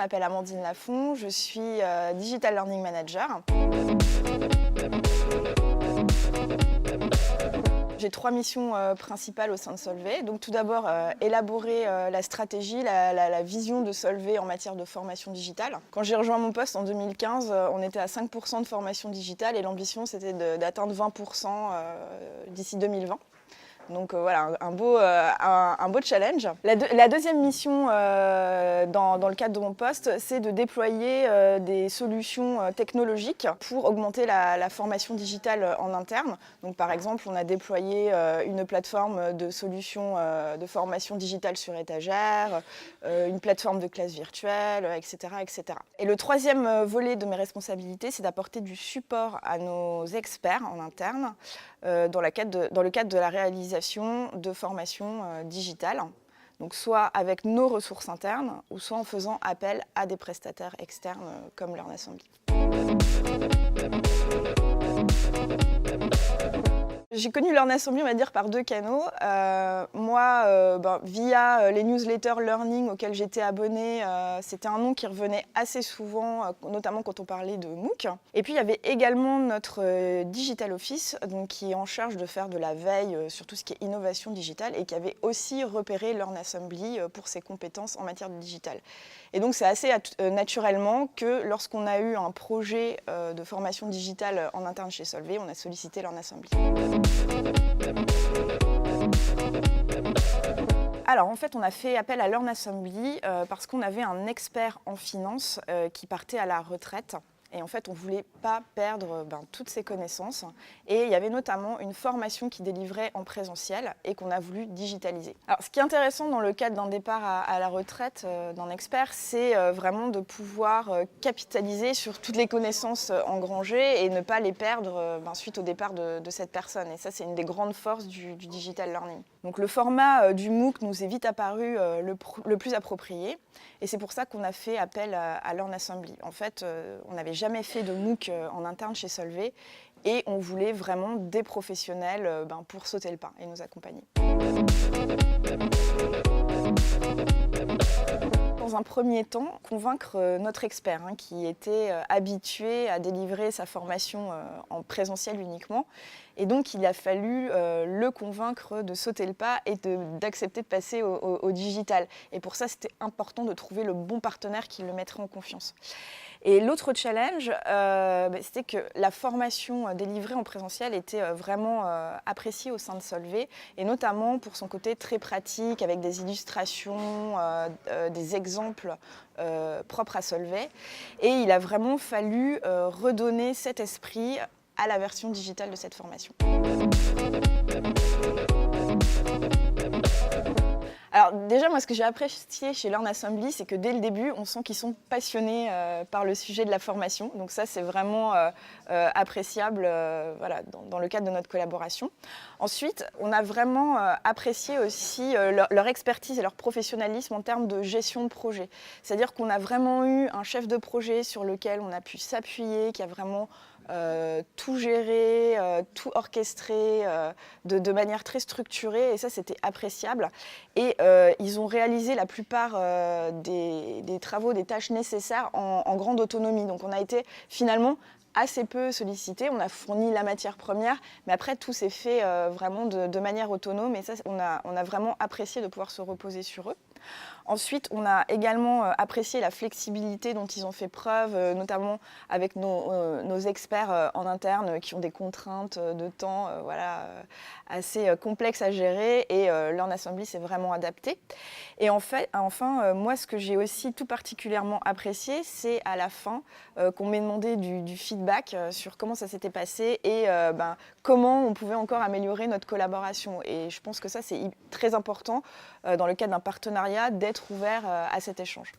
m'appelle Amandine Lafont, je suis Digital Learning Manager. J'ai 3 missions principales au sein de Solvay. Donc tout d'abord, élaborer la stratégie, la vision de Solvay en matière de formation digitale. Quand j'ai rejoint mon poste en 2015, on était à 5% de formation digitale et l'ambition c'était d'atteindre 20% d'ici 2020. Donc voilà, un beau challenge. La deuxième mission dans le cadre de mon poste, c'est de déployer des solutions technologiques pour augmenter la formation digitale en interne. Donc par exemple, on a déployé une plateforme de solutions de formation digitale sur étagère, une plateforme de classe virtuelle, etc., etc. Et le troisième volet de mes responsabilités, c'est d'apporter du support à nos experts en interne dans le cadre de la réalisation de formations digitales, donc soit avec nos ressources internes ou soit en faisant appel à des prestataires externes comme Learn Assembly. J'ai connu Learn Assembly, on va dire, par 2 canaux. Via les newsletters learning auxquels j'étais abonnée, c'était un nom qui revenait assez souvent, notamment quand on parlait de MOOC. Et puis il y avait également notre Digital Office, donc, qui est en charge de faire de la veille sur tout ce qui est innovation digitale et qui avait aussi repéré Learn Assembly pour ses compétences en matière de digital. Et donc c'est assez naturellement que lorsqu'on a eu un projet de formation digitale en interne chez Solvay, on a sollicité Learn Assembly. Alors en fait, on a fait appel à Learn Assembly parce qu'on avait un expert en finance qui partait à la retraite. Et en fait, on ne voulait pas perdre toutes ses connaissances. Et il y avait notamment une formation qui délivrait en présentiel et qu'on a voulu digitaliser. Alors, ce qui est intéressant dans le cadre d'un départ à la retraite d'un expert, c'est vraiment de pouvoir capitaliser sur toutes les connaissances engrangées et ne pas les perdre suite au départ de cette personne. Et ça, c'est une des grandes forces du digital learning. Donc, le format du MOOC nous est vite apparu le plus approprié. Et c'est pour ça qu'on a fait appel à Learn Assembly. En fait, on n'avait jamais fait de MOOC en interne chez Solvay et on voulait vraiment des professionnels pour sauter le pas et nous accompagner. Dans un premier temps, convaincre notre expert qui était habitué à délivrer sa formation en présentiel uniquement. Et donc, il a fallu le convaincre de sauter le pas et d'accepter de passer au digital. Et pour ça, c'était important de trouver le bon partenaire qui le mettrait en confiance. Et l'autre challenge, c'était que la formation délivrée en présentiel était vraiment appréciée au sein de Solvay, et notamment pour son côté très pratique, avec des illustrations, des exemples propres à Solvay. Et il a vraiment fallu redonner cet esprit à la version digitale de cette formation. Alors déjà, moi, ce que j'ai apprécié chez Learn Assembly, c'est que dès le début, on sent qu'ils sont passionnés par le sujet de la formation. Donc ça, c'est vraiment appréciable dans le cadre de notre collaboration. Ensuite, on a vraiment apprécié aussi leur expertise et leur professionnalisme en termes de gestion de projet. C'est-à-dire qu'on a vraiment eu un chef de projet sur lequel on a pu s'appuyer, qui a vraiment tout géré, tout orchestré de manière très structurée, et ça c'était appréciable. Et ils ont réalisé la plupart des travaux, des tâches nécessaires en grande autonomie. Donc on a été finalement assez peu sollicité, on a fourni la matière première, mais après tout s'est fait vraiment de manière autonome, et ça on a vraiment apprécié de pouvoir se reposer sur eux. Ensuite, on a également apprécié la flexibilité dont ils ont fait preuve, notamment avec nos experts en interne qui ont des contraintes de temps assez complexes à gérer, et Learn Assembly s'est vraiment adapté. Et enfin, moi, ce que j'ai aussi tout particulièrement apprécié, c'est à la fin qu'on m'ait demandé du feedback sur comment ça s'était passé et comment on pouvait encore améliorer notre collaboration. Et je pense que ça, c'est très important dans le cadre d'un partenariat, d'être ouvert à cet échange.